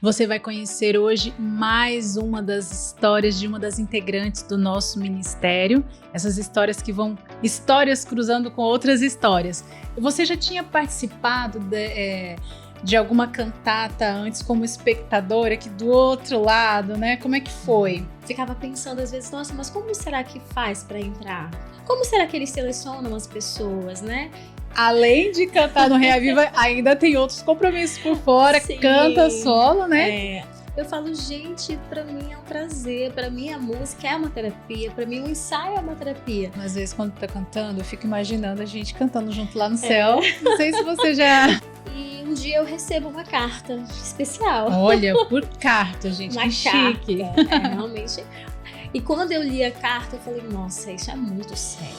Você vai conhecer hoje mais uma das histórias de uma das integrantes do nosso ministério. Essas histórias que vão... histórias cruzando com outras histórias. Você já tinha participado de alguma cantata antes como espectadora aqui do outro lado, né? Como é que foi? Ficava pensando às vezes, nossa, mas como será que faz para entrar? Como será que eles selecionam as pessoas, né? Além de cantar no Reaviva, ainda tem outros compromissos por fora. Sim, canta solo, né? Eu falo, gente, pra mim é um prazer, pra mim a música é uma terapia, pra mim o ensaio é uma terapia. Às vezes quando tá cantando, eu fico imaginando a gente cantando junto lá no céu. Não sei se você já... E um dia eu recebo uma carta especial. Olha, por carta, gente, uma que chique. Realmente. E quando eu li a carta, eu falei, nossa, isso é muito sério.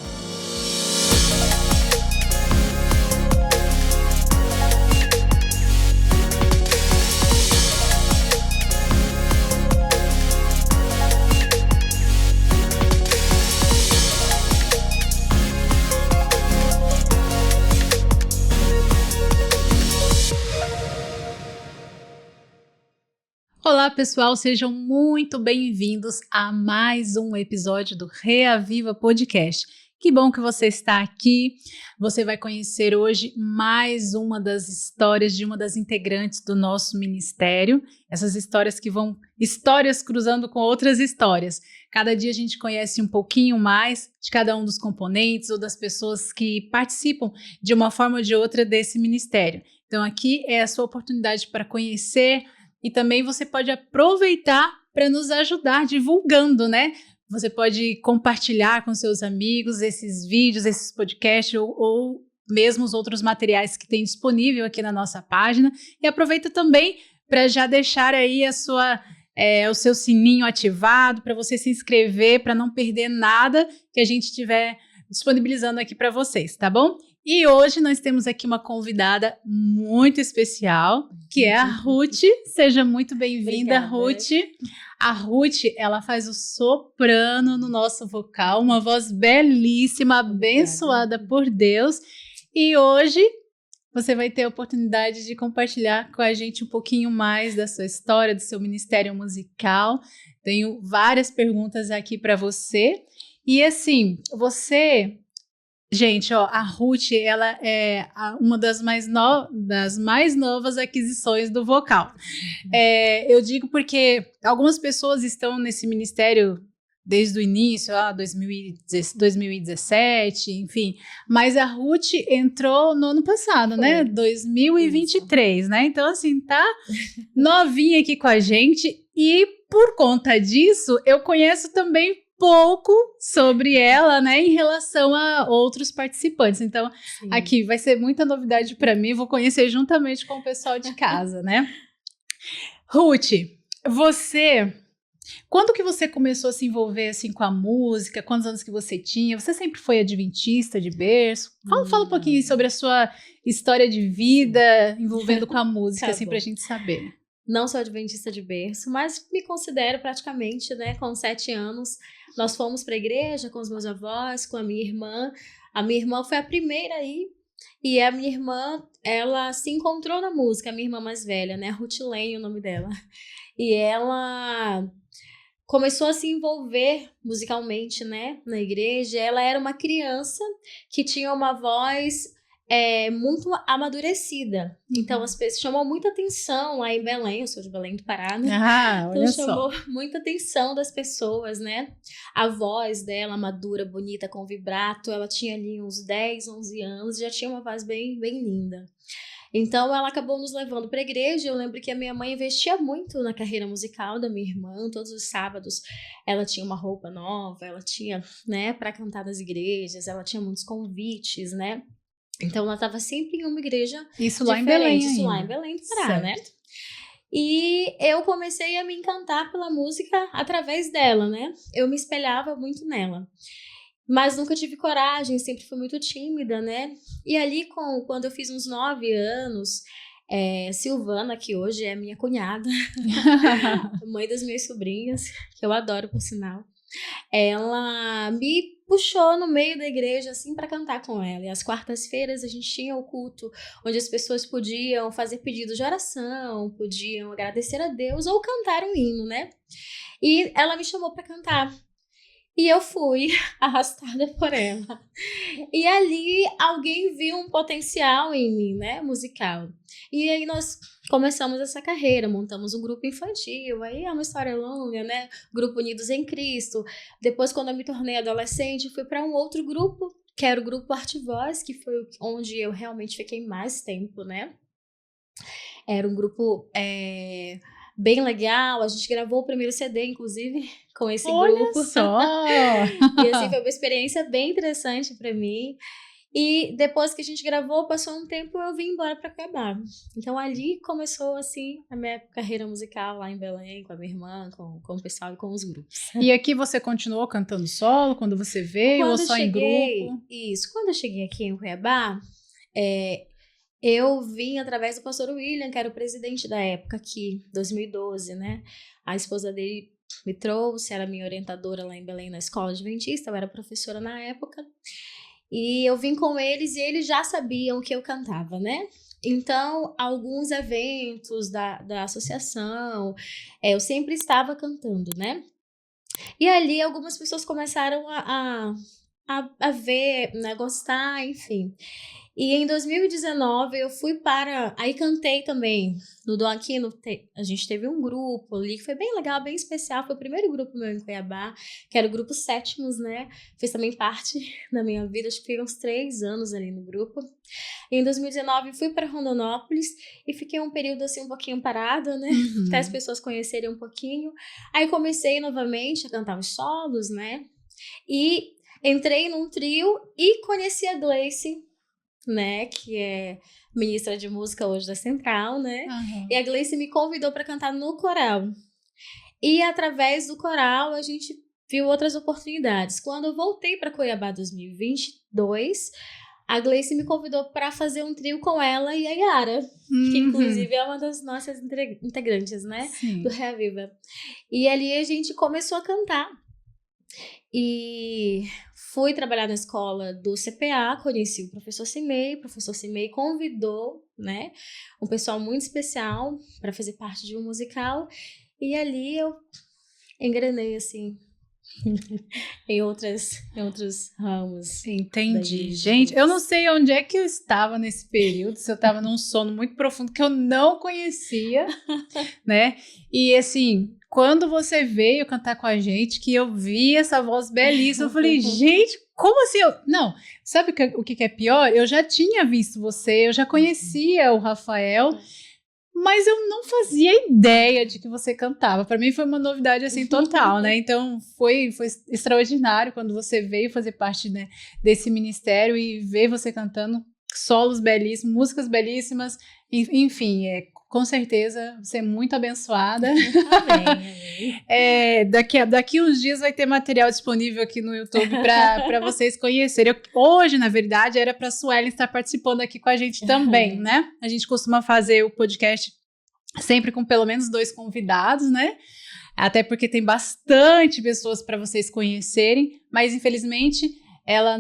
Olá pessoal, sejam muito bem-vindos a mais um episódio do Reaviva Podcast. Que bom que você está aqui. Você vai conhecer hoje mais uma das histórias de uma das integrantes do nosso ministério. Essas histórias que vão... histórias cruzando com outras histórias. Cada dia a gente conhece um pouquinho mais de cada um dos componentes ou das pessoas que participam de uma forma ou de outra desse ministério. Então aqui é a sua oportunidade para conhecer. E também você pode aproveitar para nos ajudar divulgando, né? Você pode compartilhar com seus amigos esses vídeos, esses podcasts ou mesmo os outros materiais que tem disponível aqui na nossa página. E aproveita também para já deixar aí o seu sininho ativado, para você se inscrever, para não perder nada que a gente estiver disponibilizando aqui para vocês, tá bom? E hoje nós temos aqui uma convidada muito especial, que é a Ruth. Seja muito bem-vinda, Ruth. A Ruth, ela faz o soprano no nosso vocal, uma voz belíssima, abençoada por Deus. E hoje você vai ter a oportunidade de compartilhar com a gente um pouquinho mais da sua história, do seu ministério musical. Tenho várias perguntas aqui para você. E assim, você... Gente, ó, a Ruth, ela é uma das mais novas aquisições do vocal. Eu digo porque algumas pessoas estão nesse ministério desde o início, 2017, enfim. Mas a Ruth entrou no ano passado, né? 2023, né? Então, assim, tá novinha aqui com a gente. E por conta disso, eu conheço também pouco sobre ela, né, em relação a outros participantes. Então, sim, aqui vai ser muita novidade para mim, vou conhecer juntamente com o pessoal de casa, né? Ruth, quando que você começou a se envolver assim com a música? Quantos anos que você tinha? Você sempre foi adventista de berço? Fala um pouquinho sobre a sua história de vida envolvendo com a música, assim, pra gente saber. Não sou adventista de berço, mas me considero praticamente, né, com 7 anos. Nós fomos para a igreja com os meus avós, com a minha irmã. A minha irmã foi a primeira aí. E a minha irmã, ela se encontrou na música, a minha irmã mais velha, né, Ruth Lane, o nome dela. E ela começou a se envolver musicalmente, né, na igreja. Ela era uma criança que tinha uma voz... muito amadurecida. Então as pessoas chamou muita atenção lá em Belém, eu sou de Belém do Pará, né? Olha então chamou muita atenção das pessoas, né? A voz dela, madura, bonita, com vibrato, ela tinha ali uns 10, 11 anos, já tinha uma voz bem, bem linda. Então ela acabou nos levando para a igreja. Eu lembro que a minha mãe investia muito na carreira musical da minha irmã. Todos os sábados ela tinha uma roupa nova, ela tinha, né, para cantar nas igrejas, ela tinha muitos convites, né? Então, ela estava sempre em uma igreja Isso lá em Belém ainda. Isso lá em Belém do Pará, né? E eu comecei a me encantar pela música através dela, né? Eu me espelhava muito nela. Mas nunca tive coragem, sempre fui muito tímida, né? E ali, quando eu fiz uns 9 anos, Silvana, que hoje é minha cunhada, mãe das minhas sobrinhas, que eu adoro, por sinal. ela me puxou no meio da igreja, assim, para cantar com ela. E às quartas-feiras a gente tinha o culto onde as pessoas podiam fazer pedidos de oração, podiam agradecer a Deus ou cantar um hino, né? E ela me chamou para cantar. E eu fui arrastada por ela. E ali alguém viu um potencial em mim, né, musical. E aí nós começamos essa carreira, montamos um grupo infantil, aí é uma história longa, né, Grupo Unidos em Cristo. Depois, quando eu me tornei adolescente, fui para um outro grupo, que era o Grupo Arte Voz, que foi onde eu realmente fiquei mais tempo, né. Era um grupo bem legal, a gente gravou o primeiro CD, inclusive, com esse Olha grupo. só! E assim, foi uma experiência bem interessante para mim. E depois que a gente gravou, passou um tempo, eu vim embora para Cuiabá. Então ali começou, assim, a minha carreira musical lá em Belém, com a minha irmã, com o pessoal e com os grupos. E aqui você continuou cantando solo quando você veio ou só em grupo? Quando eu cheguei aqui em Cuiabá, eu vim através do pastor William, que era o presidente da época aqui, 2012, né? A esposa dele me trouxe, era minha orientadora lá em Belém, na escola adventista, eu era professora na época. E eu vim com eles e eles já sabiam que eu cantava, né? Então, alguns eventos da associação, eu sempre estava cantando, né? E ali algumas pessoas começaram a ver, né, gostar, enfim. E em 2019 eu fui para... Aí cantei também no Dom Aquino. A gente teve um grupo ali que foi bem legal, bem especial. Foi o primeiro grupo meu em Cuiabá, que era o Grupo Sétimos, né? Fez também parte da minha vida. Acho que fiquei uns 3 anos ali no grupo. E em 2019 fui para Rondonópolis e fiquei um período assim um pouquinho parada, né? Uhum. Até as pessoas conhecerem um pouquinho. Aí comecei novamente a cantar os solos, né? E entrei num trio e conheci a Gleice, né, que é ministra de música hoje da Central, né? Uhum. E a Gleice me convidou para cantar no coral. E através do coral a gente viu outras oportunidades. Quando eu voltei para Cuiabá 2022, a Gleice me convidou para fazer um trio com ela e a Yara, que inclusive é uma das nossas integrantes, né? Sim. Do Reaviva. E ali a gente começou a cantar. E fui trabalhar na escola do CPA, conheci o professor Cimei convidou, né, um pessoal muito especial para fazer parte de um musical, e ali eu engrenei, assim, em outros ramos. Entendi. Gente, eu não sei onde é que eu estava nesse período, se eu estava num sono muito profundo que eu não conhecia, né? E assim, quando você veio cantar com a gente, que eu vi essa voz belíssima, eu falei, gente, como assim? Não, sabe o que é pior? Eu já tinha visto você, eu já conhecia o Rafael, mas eu não fazia ideia de que você cantava. Para mim foi uma novidade assim total, né? Então foi extraordinário quando você veio fazer parte, né, desse ministério e ver você cantando solos belíssimos, músicas belíssimas, enfim, com certeza você é muito abençoada. Amém. Daqui uns dias vai ter material disponível aqui no YouTube para vocês conhecerem. Hoje, na verdade, era para a Suelen estar participando aqui com a gente também, né? A gente costuma fazer o podcast sempre com pelo menos 2 convidados, né? Até porque tem bastante pessoas para vocês conhecerem, mas infelizmente ela,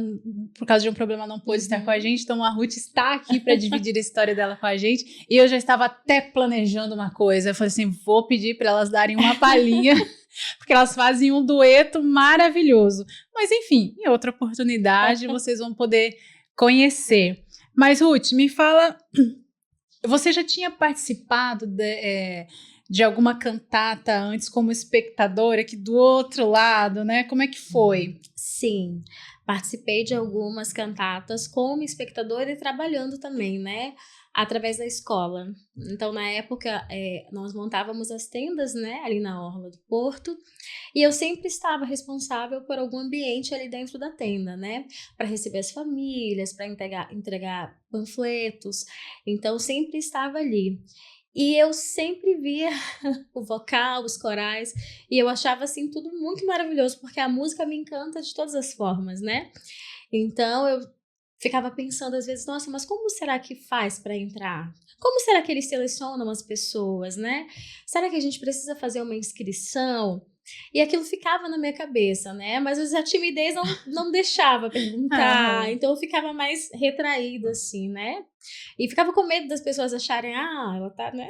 por causa de um problema, não pôde estar com a gente, então a Ruth está aqui para dividir a história dela com a gente, e eu já estava até planejando uma coisa, eu falei assim, vou pedir para elas darem uma palhinha, porque elas fazem um dueto maravilhoso, mas enfim, em outra oportunidade vocês vão poder conhecer. Mas Ruth, me fala, você já tinha participado de alguma cantata antes como espectadora aqui do outro lado, né? Como é que foi? Sim, participei de algumas cantatas como espectadora e trabalhando também, né? Através da escola. Então, na época, nós montávamos as tendas, né? Ali na orla do Porto. E eu sempre estava responsável por algum ambiente ali dentro da tenda, né? Para receber as famílias, para entregar panfletos. Então, sempre estava ali. E eu sempre via o vocal, os corais, e eu achava, assim, tudo muito maravilhoso, porque a música me encanta de todas as formas, né? Então, eu ficava pensando, às vezes, nossa, mas como será que faz para entrar? Como será que eles selecionam as pessoas, né? Será que a gente precisa fazer uma inscrição? E aquilo ficava na minha cabeça, né? Mas a timidez não deixava perguntar, então eu ficava mais retraída, assim, né? E ficava com medo das pessoas acharem, ela tá, né?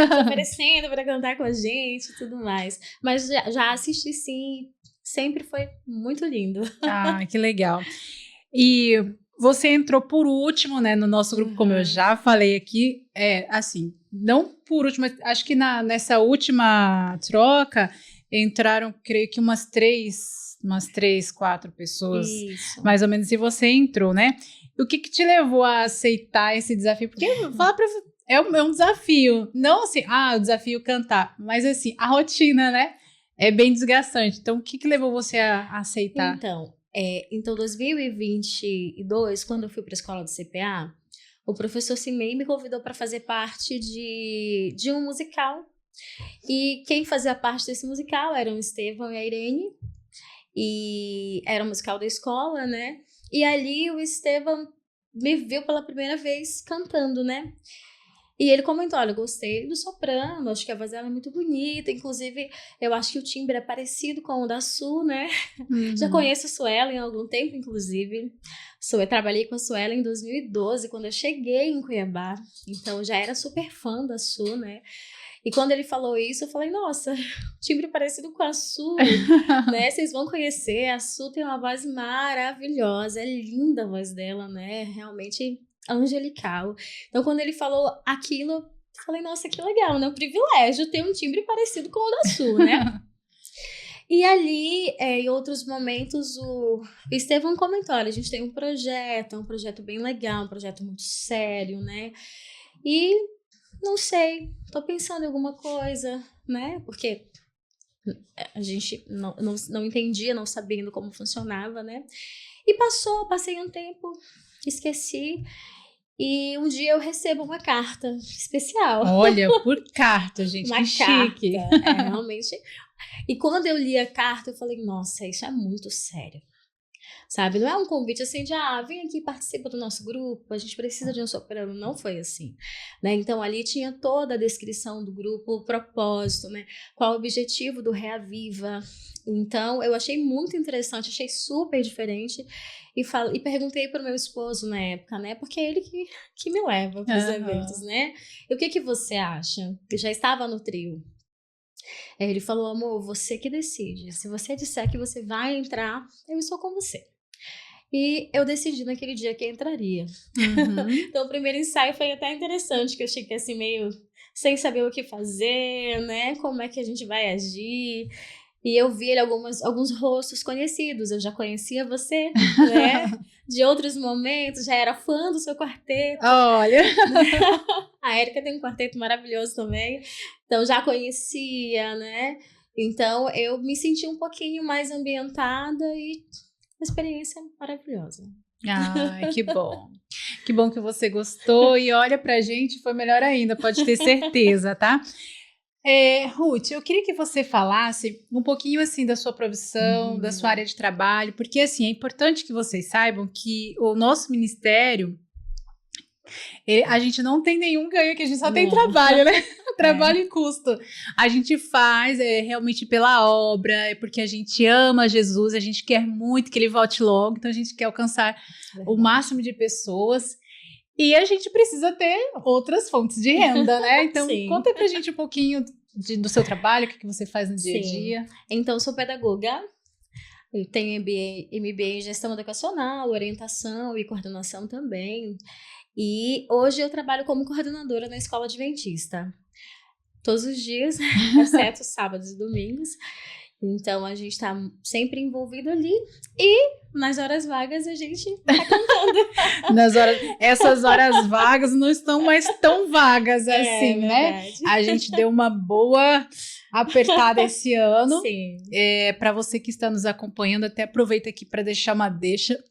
Tá oferecendo pra cantar com a gente e tudo mais. Mas já assisti, sim, sempre foi muito lindo. Que legal. E você entrou por último, né, no nosso grupo, como eu já falei aqui, assim, não por último, mas acho que nessa última troca entraram, creio que umas três, 4 pessoas, Isso. mais ou menos, e você entrou, né? E o que te levou a aceitar esse desafio? Porque é um desafio, não assim, o desafio cantar, mas assim, a rotina, né? É bem desgastante. Então, o que levou você a aceitar? Então, 2022, quando eu fui para a escola do CPA, o professor Simei me convidou para fazer parte de um musical. E quem fazia parte desse musical eram o Estevão e a Irene. E era um musical da escola, né? E ali o Estevão me viu pela primeira vez cantando, né? E ele comentou, olha, eu gostei do soprano, acho que a voz dela é muito bonita, inclusive eu acho que o timbre é parecido com o da Su, né? Já conheço a Suelen há algum tempo, inclusive. Eu trabalhei com a Suelen em 2012, quando eu cheguei em Cuiabá, então eu já era super fã da Su, né? E quando ele falou isso, eu falei, nossa, timbre parecido com a Su, né? Vocês vão conhecer, a Su tem uma voz maravilhosa, é linda a voz dela, né? Realmente angelical. Então, quando ele falou aquilo, eu falei, nossa, que legal, né? Um privilégio ter um timbre parecido com o da Su, né? E ali, em outros momentos, o Estevão comentou, olha, a gente tem um projeto bem legal, um projeto muito sério, né? E não sei, tô pensando em alguma coisa, né? Porque a gente não entendia, não sabendo como funcionava, né? E passei um tempo, esqueci. E um dia eu recebo uma carta especial. Olha, por carta, gente, uma que carta, chique. Realmente. E quando eu li a carta, eu falei, nossa, isso é muito sério. Sabe? Não é um convite assim de, vem aqui, participa do nosso grupo, a gente precisa de um soprano. Não foi assim, né? Então, ali tinha toda a descrição do grupo, o propósito, né? Qual o objetivo do Reaviva. Então, eu achei muito interessante, achei super diferente. E perguntei para o meu esposo na época, né? Porque é ele que me leva para os eventos, né? E o que você acha? Eu já estava no trio. Ele falou, amor, você que decide. Se você disser que você vai entrar, eu estou com você. E eu decidi naquele dia que entraria. Então, o primeiro ensaio foi até interessante, que eu cheguei assim meio sem saber o que fazer, né? Como é que a gente vai agir. E eu vi alguns rostos conhecidos. Eu já conhecia você, né? De outros momentos, já era fã do seu quarteto. Olha! A Érica tem um quarteto maravilhoso também. Então, já conhecia, né? Então, eu me senti um pouquinho mais ambientada e uma experiência maravilhosa. Que bom. Que bom que você gostou. E olha, pra gente foi melhor ainda, pode ter certeza, tá? Ruth, eu queria que você falasse um pouquinho assim da sua profissão, da sua área de trabalho, porque assim, é importante que vocês saibam que o nosso ministério, a gente não tem nenhum ganho, que a gente só tem trabalho, né? Trabalho e custo. A gente faz realmente pela obra, é porque a gente ama Jesus, a gente quer muito que ele volte logo, então a gente quer alcançar o máximo de pessoas. E a gente precisa ter outras fontes de renda, né? Então, conta pra gente um pouquinho do seu trabalho, o que você faz no dia a dia. Então, eu sou pedagoga, eu tenho MBA em Gestão Educacional, Orientação e Coordenação também. E hoje eu trabalho como coordenadora na Escola Adventista. Todos os dias, exceto sábados e domingos. Então, a gente tá sempre envolvido ali. E nas horas vagas, a gente tá cantando. Essas horas vagas não estão mais tão vagas assim, né? A gente deu uma boa apertada esse ano. Sim. Para você que está nos acompanhando, até aproveita aqui para deixar uma deixa.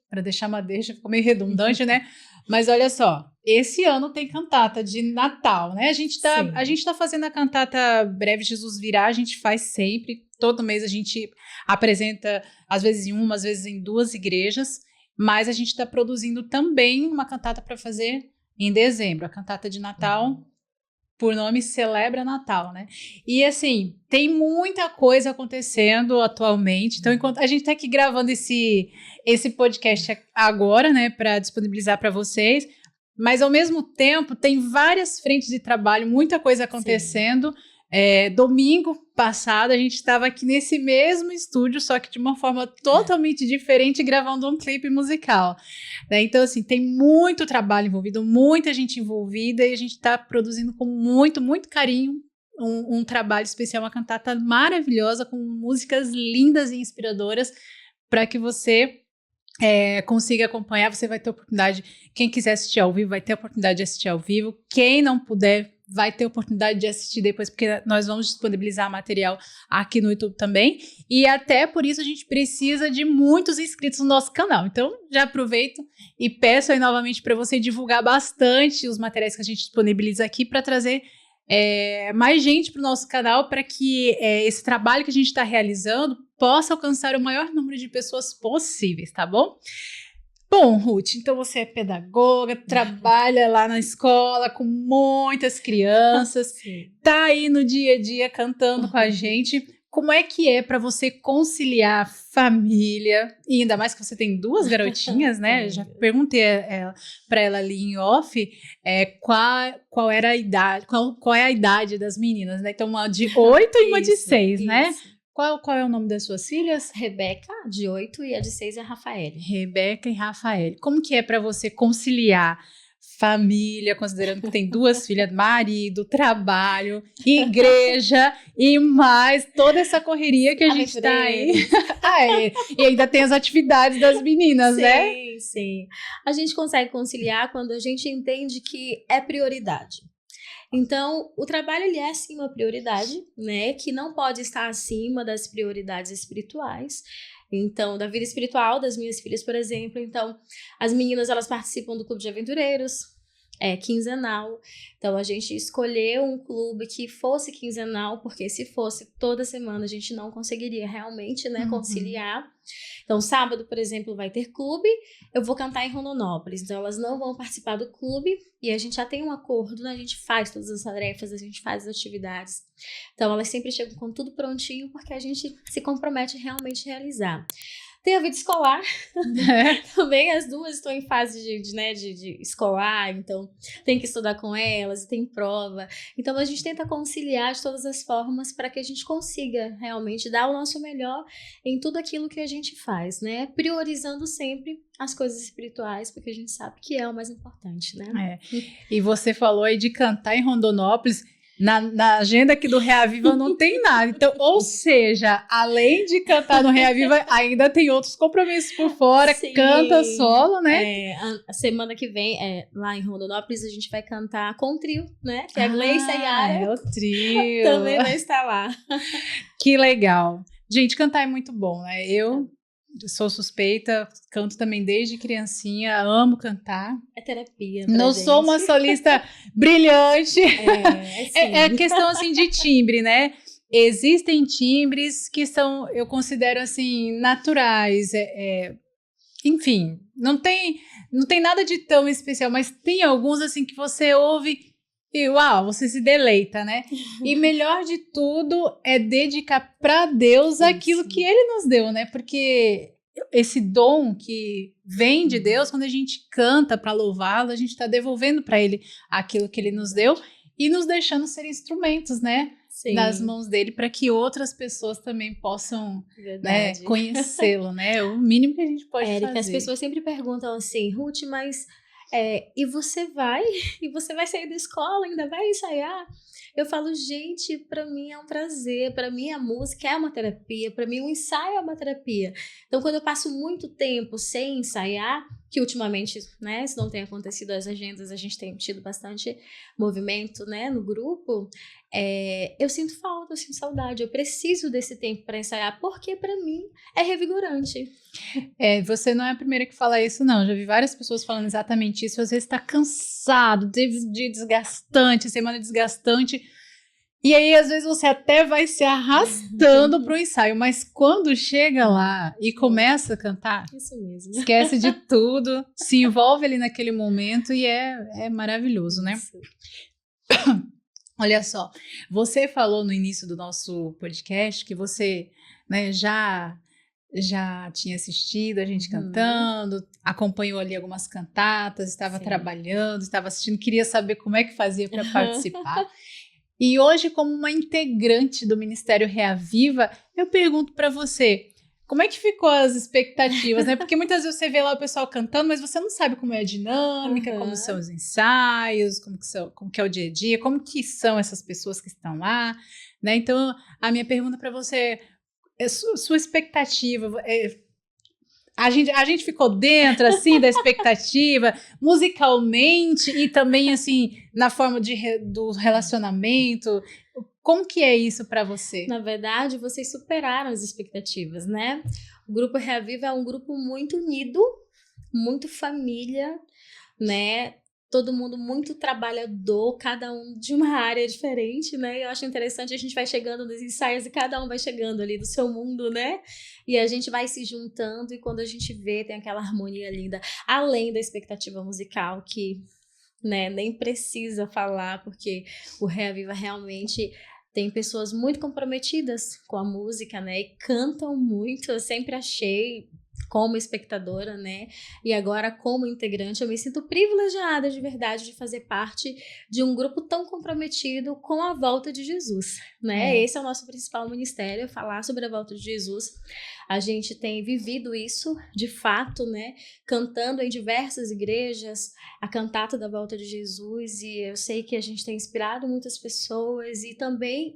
Ficou meio redundante, né? Mas olha só, esse ano tem cantata de Natal, né? A gente tá fazendo a cantata Breve Jesus Virá, a gente faz sempre. Todo mês a gente apresenta, às vezes em uma, às vezes em 2 igrejas, mas a gente está produzindo também uma cantata para fazer em dezembro. A cantata de Natal por nome Celebra Natal, né? E assim, tem muita coisa acontecendo atualmente. Então, enquanto a gente tá aqui gravando esse podcast agora, né, para disponibilizar para vocês, mas ao mesmo tempo tem várias frentes de trabalho, muita coisa acontecendo. Domingo passado a gente estava aqui nesse mesmo estúdio, só que de uma forma totalmente diferente, gravando um clipe musical, né? Então, assim, tem muito trabalho envolvido, muita gente envolvida, e a gente está produzindo com muito, muito carinho um trabalho especial, uma cantata maravilhosa, com músicas lindas e inspiradoras, para que você consiga acompanhar. Você vai ter oportunidade, quem quiser assistir ao vivo vai ter a oportunidade de assistir ao vivo, quem não puder vai ter oportunidade de assistir depois, porque nós vamos disponibilizar material aqui no YouTube também, e até por isso a gente precisa de muitos inscritos no nosso canal. Então já aproveito e peço aí novamente para você divulgar bastante os materiais que a gente disponibiliza aqui, para trazer mais gente para o nosso canal, para que esse trabalho que a gente está realizando possa alcançar o maior número de pessoas possíveis, tá bom? Bom, Ruth, então você é pedagoga, trabalha lá na escola com muitas crianças, tá aí no dia a dia cantando com a gente. Como é que é para você conciliar família, e ainda mais que você tem 2 garotinhas, né? Já perguntei para ela ali em off qual era a idade, qual é a idade das meninas, né? Então, uma de 8 e uma de 6, né? Qual é o nome das suas filhas? Rebeca, de 8, e a de 6 é a Rafaele. Rebeca e Rafaele. Como que é para você conciliar família, considerando que tem 2 filhas, marido, trabalho, igreja e mais toda essa correria que a gente tá aí. E ainda tem as atividades das meninas, né? Sim. A gente consegue conciliar quando a gente entende que é prioridade. Então, o trabalho, ele é sim uma prioridade, né, que não pode estar acima das prioridades espirituais. Então, da vida espiritual das minhas filhas, por exemplo. Então, as meninas, elas participam do Clube de Aventureiros, quinzenal. Então, a gente escolheu um clube que fosse quinzenal, porque se fosse toda semana, a gente não conseguiria realmente, né, conciliar. Então, sábado, por exemplo, vai ter clube, eu vou cantar em Rondonópolis. Então, elas não vão participar do clube, e a gente já tem um acordo, né? A gente faz todas as tarefas, a gente faz as atividades. Então, elas sempre chegam com tudo prontinho, porque a gente se compromete realmente a realizar. Tem a vida escolar, também as 2 estão em fase de escolar, então tem que estudar com elas, tem prova. Então a gente tenta conciliar de todas as formas para que a gente consiga realmente dar o nosso melhor em tudo aquilo que a gente faz, né? Priorizando sempre as coisas espirituais, porque a gente sabe que é o mais importante, né? E você falou aí de cantar em Rondonópolis. Na agenda aqui do Reaviva não tem nada. Então, ou seja, além de cantar no Reaviva, ainda tem outros compromissos por fora. Sim, canta solo, né? A semana que vem, lá em Rondonópolis, a gente vai cantar com o trio, né? Que é a Gleice e a Yara. É o trio. Também vai estar lá. Que legal. Gente, cantar é muito bom, né? Eu sou suspeita, canto também desde criancinha, amo cantar. É terapia. Não sou uma solista brilhante. É questão assim de timbre, né? Existem timbres que são, eu considero assim, naturais. Enfim, não tem nada de tão especial, mas tem alguns assim que você ouve e uau, você se deleita, né? E melhor de tudo é dedicar para Deus aquilo que Ele nos deu, né? Porque esse dom que vem de Deus, quando a gente canta para louvá-lo, a gente está devolvendo para Ele aquilo que Ele nos deu e nos deixando ser instrumentos, né? Sim. Nas mãos dele, para que outras pessoas também possam, né, conhecê-lo, né? O mínimo que a gente pode fazer. As pessoas sempre perguntam assim, Ruth, mas e você vai sair da escola, ainda vai ensaiar? Eu falo, gente, para mim é um prazer, para mim a música é uma terapia, para mim o ensaio é uma terapia. Então, quando eu passo muito tempo sem ensaiar, que ultimamente, né, se não tem acontecido as agendas, a gente tem tido bastante movimento, né, no grupo, eu sinto falta, eu sinto saudade, eu preciso desse tempo para ensaiar, porque para mim é revigorante. Você não é a primeira que fala isso, não. Já vi várias pessoas falando exatamente isso. Às vezes está cansado, teve dia desgastante, semana desgastante. E aí, às vezes, você até vai se arrastando para o ensaio. Mas quando chega lá e começa a cantar, isso mesmo. Esquece de tudo, se envolve ali naquele momento e é maravilhoso, né? Olha só, você falou no início do nosso podcast que você, né, já tinha assistido a gente cantando, acompanhou ali algumas cantatas, estava trabalhando, estava assistindo, queria saber como é que fazia para participar. E hoje, como uma integrante do Ministério Reaviva, eu pergunto para você, como é que ficou as expectativas, né? Porque muitas vezes você vê lá o pessoal cantando, mas você não sabe como é a dinâmica, como são os ensaios, como que é o dia a dia, como que são essas pessoas que estão lá, né? Então, a minha pergunta para você é sua expectativa. A gente ficou dentro, assim, da expectativa, musicalmente e também, assim, na forma do relacionamento. Como que é isso para você? Na verdade, vocês superaram as expectativas, né? O Grupo Reaviva é um grupo muito unido, muito família, né? Todo mundo muito trabalhador, cada um de uma área diferente, né? Eu acho interessante, a gente vai chegando nos ensaios e cada um vai chegando ali do seu mundo, né? E a gente vai se juntando e quando a gente vê, tem aquela harmonia linda, além da expectativa musical que, né, nem precisa falar, porque o Reaviva realmente tem pessoas muito comprometidas com a música, né, e cantam muito. Eu sempre achei, como espectadora, né, e agora como integrante, eu me sinto privilegiada de verdade de fazer parte de um grupo tão comprometido com a volta de Jesus, né? Esse é o nosso principal ministério, falar sobre a volta de Jesus. A gente tem vivido isso, de fato, né, cantando em diversas igrejas, a cantata da volta de Jesus, e eu sei que a gente tem inspirado muitas pessoas e também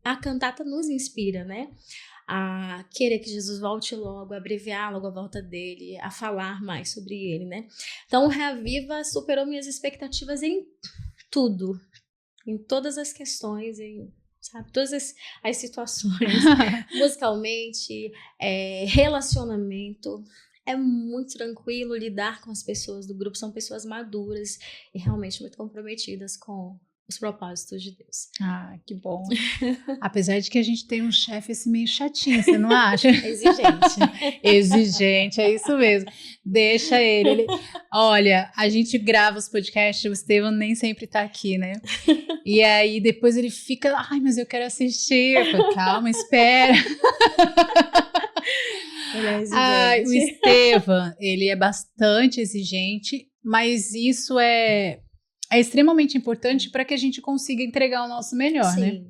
a cantata nos inspira, né? A querer que Jesus volte logo, a abreviar logo a volta dele, a falar mais sobre ele, né? Então, o Reaviva superou minhas expectativas em tudo, em todas as questões, sabe, todas as situações, musicalmente, relacionamento. É muito tranquilo lidar com as pessoas do grupo, são pessoas maduras e realmente muito comprometidas com os propósitos de Deus. Ah, que bom. Apesar de que a gente tem um chefe assim meio chatinho, você não acha? Exigente. Exigente, é isso mesmo. Deixa ele. Olha, a gente grava os podcasts, o Estevam nem sempre tá aqui, né? E aí depois ele fica, ai, mas eu quero assistir. Eu falo, calma, espera. Ele é exigente. Ai, o Estevam, ele é bastante exigente, mas isso é extremamente importante para que a gente consiga entregar o nosso melhor, Sim.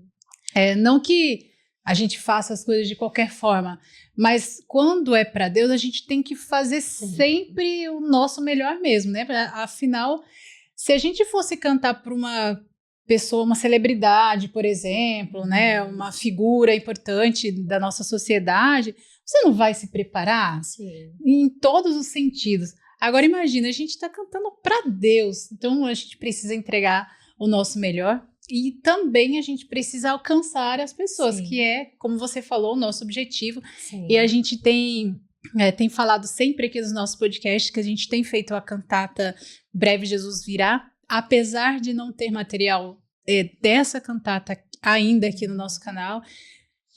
né? Não que a gente faça as coisas de qualquer forma, mas quando é para Deus, a gente tem que fazer sempre o nosso melhor mesmo, né? Afinal, se a gente fosse cantar para uma pessoa, uma celebridade, por exemplo, né? Uma figura importante da nossa sociedade, você não vai se preparar? Sim. Em todos os sentidos. Agora imagina, a gente está cantando para Deus, então a gente precisa entregar o nosso melhor e também a gente precisa alcançar as pessoas, Sim. que é, como você falou, o nosso objetivo. Sim. E a gente tem falado sempre aqui nos nossos podcasts que a gente tem feito a cantata Breve Jesus Virá, apesar de não ter material dessa cantata ainda aqui no nosso canal.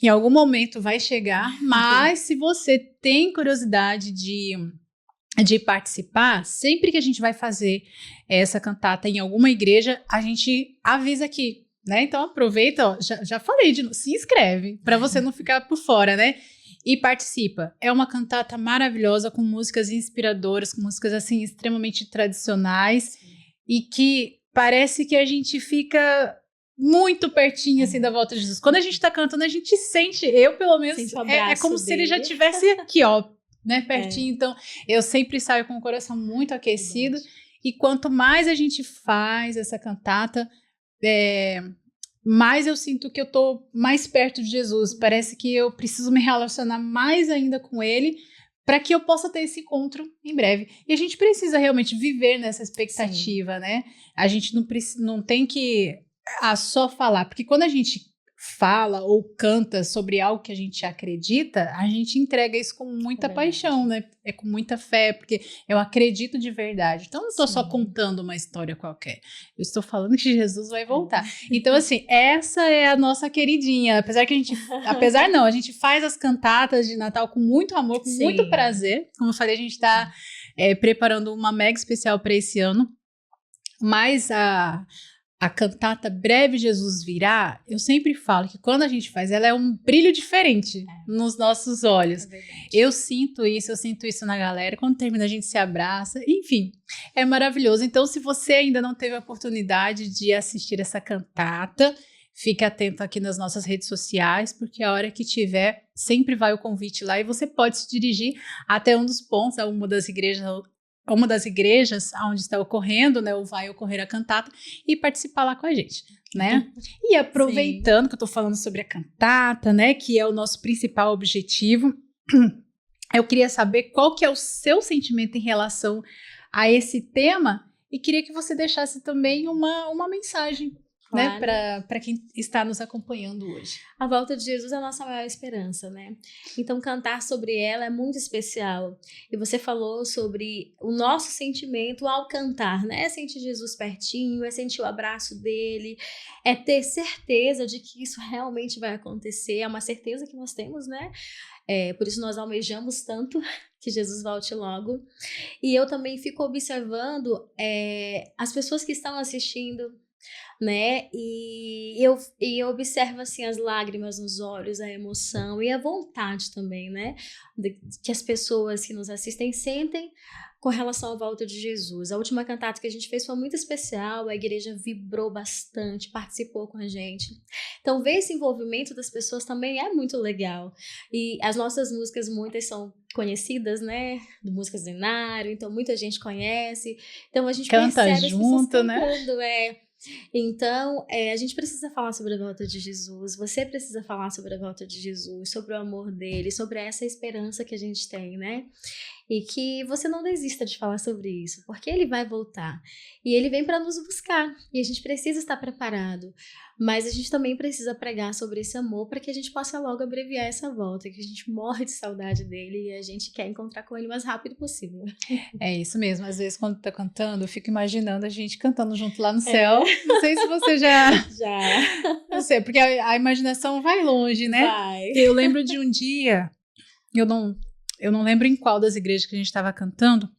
Em algum momento vai chegar, mas se você tem curiosidade de participar, sempre que a gente vai fazer essa cantata em alguma igreja, a gente avisa aqui, né? Então aproveita, ó, já falei, se inscreve, para você não ficar por fora, né? E participa. É uma cantata maravilhosa, com músicas inspiradoras, com músicas assim extremamente tradicionais e que parece que a gente fica muito pertinho assim da volta de Jesus. Quando a gente tá cantando, a gente sente, eu pelo menos, é como se ele já estivesse aqui, ó, né, pertinho. Então, eu sempre saio com o coração muito aquecido. E quanto mais a gente faz essa cantata, mais eu sinto que eu tô mais perto de Jesus. Parece que eu preciso me relacionar mais ainda com ele para que eu possa ter esse encontro em breve. E a gente precisa realmente viver nessa expectativa, né? A gente não tem que só falar, porque quando a gente fala ou canta sobre algo que a gente acredita, a gente entrega isso com muita paixão, né? É com muita fé, porque eu acredito de verdade. Então, eu não estou só contando uma história qualquer. Eu estou falando que Jesus vai voltar. Então, assim, essa é a nossa queridinha. A gente faz as cantatas de Natal com muito amor, com muito prazer. Como eu falei, a gente está preparando uma mega especial para esse ano. Mas a cantata Breve Jesus Virá, eu sempre falo que quando a gente faz, ela é um brilho diferente nos nossos olhos. É verdade. Eu sinto isso na galera. Quando termina, a gente se abraça. Enfim, é maravilhoso. Então, se você ainda não teve a oportunidade de assistir essa cantata, fique atento aqui nas nossas redes sociais, porque a hora que tiver, sempre vai o convite lá e você pode se dirigir até um dos pontos, a uma das igrejas onde está ocorrendo, né, ou vai ocorrer a cantata, e participar lá com a gente, né? E aproveitando que eu tô falando sobre a cantata, né, que é o nosso principal objetivo, eu queria saber qual que é o seu sentimento em relação a esse tema e queria que você deixasse também uma mensagem, Claro. né, para quem está nos acompanhando hoje. A volta de Jesus é a nossa maior esperança, né? Então, cantar sobre ela é muito especial. E você falou sobre o nosso sentimento ao cantar, né? É sentir Jesus pertinho, é sentir o abraço dele, é ter certeza de que isso realmente vai acontecer. É uma certeza que nós temos, né? Por isso nós almejamos tanto que Jesus volte logo. E eu também fico observando as pessoas que estão assistindo, né? E eu observo assim as lágrimas nos olhos, a emoção e a vontade também, né? Que as pessoas que nos assistem sentem com relação à volta de Jesus. A última cantata que a gente fez foi muito especial, a igreja vibrou bastante, participou com a gente. Então, ver esse envolvimento das pessoas também é muito legal. E as nossas músicas, muitas são conhecidas, né? De músicas do cenário, então muita gente conhece. Então, a gente Canta percebe junto, as pessoas né? cantando, Então, a gente precisa falar sobre a volta de Jesus, você precisa falar sobre a volta de Jesus, sobre o amor dele, sobre essa esperança que a gente tem, né? E que você não desista de falar sobre isso, porque ele vai voltar. E ele vem para nos buscar, e a gente precisa estar preparado. Mas a gente também precisa pregar sobre esse amor para que a gente possa logo abreviar essa volta, que a gente morre de saudade dele e a gente quer encontrar com ele o mais rápido possível. É isso mesmo, às vezes quando tá cantando, eu fico imaginando a gente cantando junto lá no céu. Não sei se você já... Não sei, porque a imaginação vai longe, né? Vai. Eu lembro de um dia, eu não lembro em qual das igrejas que a gente estava cantando,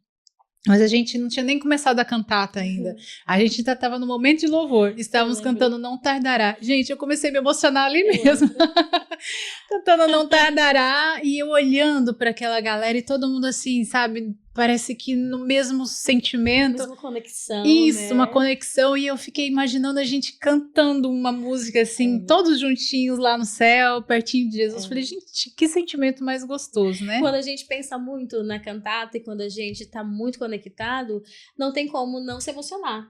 mas a gente não tinha nem começado a cantata ainda. A gente ainda estava no momento de louvor. Estávamos cantando Não Tardará. Gente, eu comecei a me emocionar ali mesmo. Cantando Não Tardará e eu olhando para aquela galera e todo mundo assim, sabe? Parece que no mesmo sentimento. Mesma conexão, Isso, né? uma conexão. E eu fiquei imaginando a gente cantando uma música assim, todos juntinhos lá no céu, pertinho de Jesus. Falei, gente, que sentimento mais gostoso, né? Quando a gente pensa muito na cantata e quando a gente tá muito conectado, não tem como não se emocionar,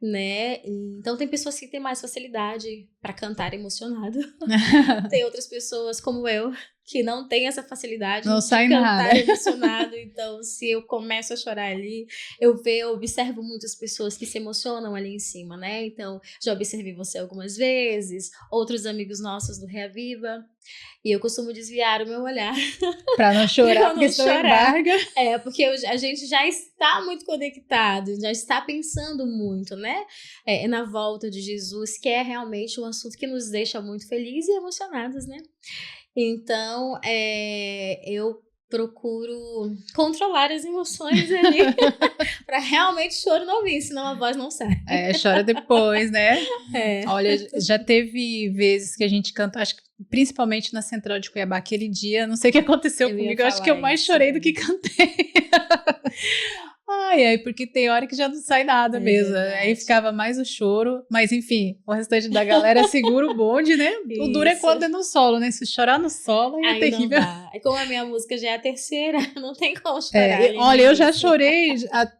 né? Então tem pessoas que têm mais facilidade para cantar emocionado. Tem outras pessoas como eu que não tem essa facilidade não de sai cantar nada. emocionado. Então, se eu começo a chorar ali, eu observo muitas pessoas que se emocionam ali em cima, né? Então, já observei você algumas vezes, outros amigos nossos do Reaviva, e eu costumo desviar o meu olhar para não chorar, porque senão embarga. Porque a gente já está muito conectado, já está pensando muito, né? Na volta de Jesus, que é realmente um assunto que nos deixa muito felizes e emocionados, né? Então, eu procuro controlar as emoções ali para realmente o choro não vir, senão a voz não sai. Chora depois, né? Olha, já teve vezes que a gente canta, acho que principalmente na Central de Cuiabá, aquele dia, não sei o que aconteceu comigo, eu acho que eu mais chorei do que cantei. Porque tem hora que já não sai nada mesmo. Verdade. Aí ficava mais o choro. Mas enfim, o restante da galera segura o bonde, né? Isso. O duro é quando é no solo, né? Se chorar no solo aí é terrível. Não dá. E como a minha música já é a terceira, não tem como chorar. Olha, eu já chorei.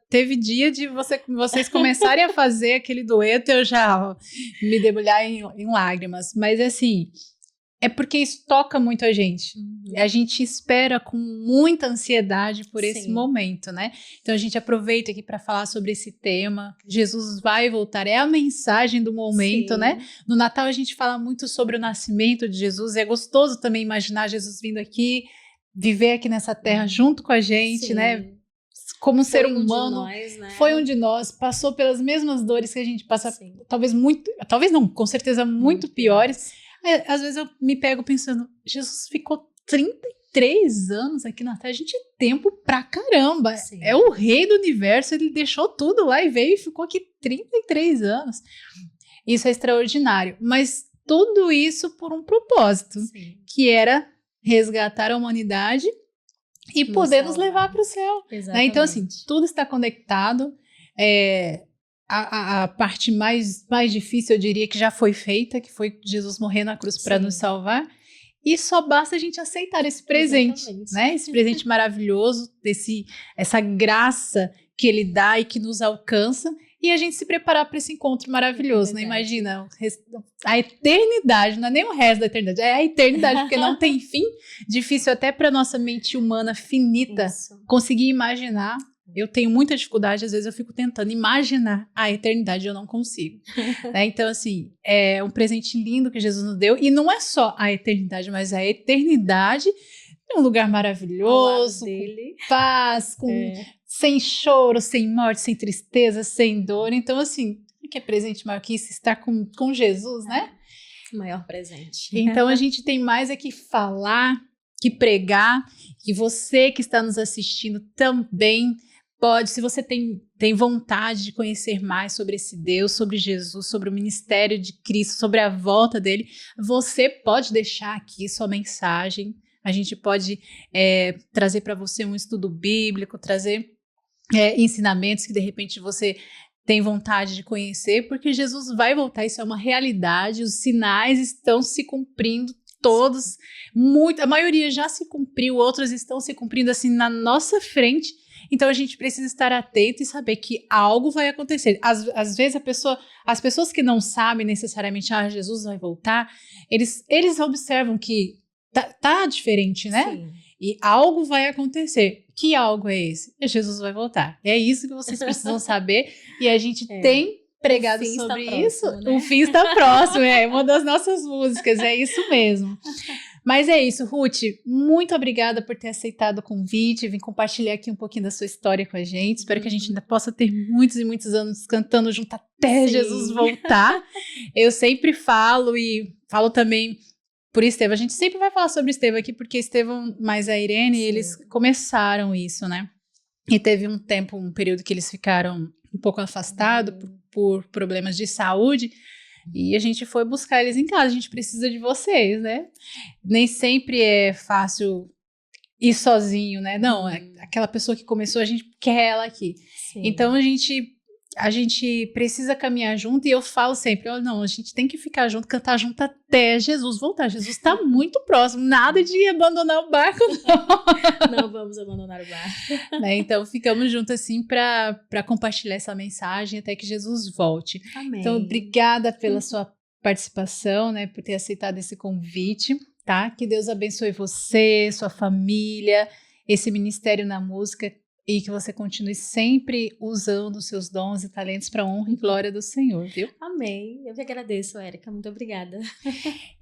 Teve dia de vocês começarem a fazer aquele dueto, eu já me debulhar em lágrimas. Mas assim... É porque isso toca muito a gente. A gente espera com muita ansiedade por esse momento, né? Então a gente aproveita aqui para falar sobre esse tema. Jesus vai voltar, é a mensagem do momento, né? No Natal a gente fala muito sobre o nascimento de Jesus. É gostoso também imaginar Jesus vindo aqui, viver aqui nessa terra junto com a gente, né? Como um ser humano, foi um de nós, passou pelas mesmas dores que a gente passa, talvez não, com certeza muito piores. Às vezes eu me pego pensando, Jesus ficou 30 e 33 anos aqui na Terra, a gente é tempo pra caramba. Sim. É o rei do universo, ele deixou tudo lá e veio e ficou aqui 33 anos. Isso é extraordinário, mas tudo isso por um propósito, Sim. que era resgatar a humanidade e poder nos levar para o céu. Né? Então, assim, tudo está conectado. A parte mais difícil, eu diria, que já foi feita, que foi Jesus morrer na cruz para nos salvar. E só basta a gente aceitar esse presente, né? Esse presente maravilhoso, essa graça que ele dá e que nos alcança, e a gente se preparar para esse encontro maravilhoso, né? Imagina, a eternidade, não é nem o resto da eternidade, é a eternidade, porque não tem fim. Difícil até para nossa mente humana finita conseguir imaginar. Eu tenho muita dificuldade, às vezes eu fico tentando imaginar a eternidade e eu não consigo. Né? Então, assim, é um presente lindo que Jesus nos deu. E não é só a eternidade, mas a eternidade em um lugar maravilhoso, com paz, sem choro, sem morte, sem tristeza, sem dor. Então, assim, que é presente maior que isso? Estar com Jesus, né? O maior presente. Então, a gente tem mais é que falar, que pregar, que você que está nos assistindo também pode, se você tem vontade de conhecer mais sobre esse Deus, sobre Jesus, sobre o ministério de Cristo, sobre a volta dele, você pode deixar aqui sua mensagem. A gente pode trazer para você um estudo bíblico, trazer ensinamentos que de repente você tem vontade de conhecer, porque Jesus vai voltar, isso é uma realidade, os sinais estão se cumprindo todos, a maioria já se cumpriu, outros estão se cumprindo assim na nossa frente. Então a gente precisa estar atento e saber que algo vai acontecer. Às vezes as pessoas que não sabem necessariamente, Jesus vai voltar, eles observam que tá diferente, né? Sim. E algo vai acontecer. Que algo é esse? Jesus vai voltar. É isso que vocês precisam saber. E a gente tem pregado sobre isso. Próximo, né? O fim está próximo. É uma das nossas músicas. É isso mesmo. Mas é isso, Ruth, muito obrigada por ter aceitado o convite, vim compartilhar aqui um pouquinho da sua história com a gente, espero que a gente ainda possa ter muitos e muitos anos cantando junto até Jesus voltar. Eu sempre falo e falo também por Estevão, a gente sempre vai falar sobre Estevão aqui, porque Estevão mais a Irene, eles começaram isso, né? E teve um período que eles ficaram um pouco afastados por problemas de saúde, e a gente foi buscar eles em casa, a gente precisa de vocês, né? Nem sempre é fácil ir sozinho, né? Não, aquela pessoa que começou, a gente quer ela aqui. Sim. Então a gente precisa caminhar junto, e eu falo sempre, não, a gente tem que ficar junto, cantar junto até Jesus voltar. Jesus está muito próximo, nada de abandonar o barco, não. Não vamos abandonar o barco. Né? Então ficamos juntos assim para compartilhar essa mensagem até que Jesus volte. Amém. Então obrigada pela sua participação, né, por ter aceitado esse convite, tá? Que Deus abençoe você, sua família, esse ministério na música, e que você continue sempre usando os seus dons e talentos para a honra e glória do Senhor, viu? Amém. Eu que agradeço, Érica. Muito obrigada.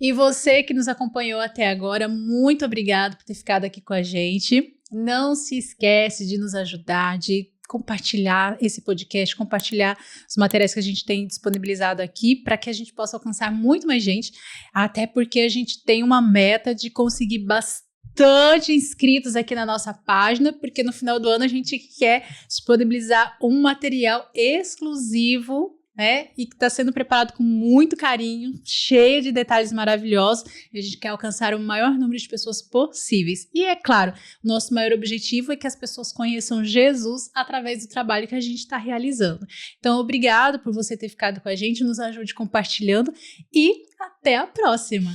E você que nos acompanhou até agora, muito obrigado por ter ficado aqui com a gente. Não se esquece de nos ajudar, de compartilhar esse podcast, compartilhar os materiais que a gente tem disponibilizado aqui, para que a gente possa alcançar muito mais gente, até porque a gente tem uma meta de conseguir bastante inscritos aqui na nossa página, porque no final do ano a gente quer disponibilizar um material exclusivo, né, e que está sendo preparado com muito carinho, cheio de detalhes maravilhosos, e a gente quer alcançar o maior número de pessoas possíveis. E é claro, o nosso maior objetivo é que as pessoas conheçam Jesus através do trabalho que a gente está realizando. Então, obrigado por você ter ficado com a gente, nos ajude compartilhando, e até a próxima!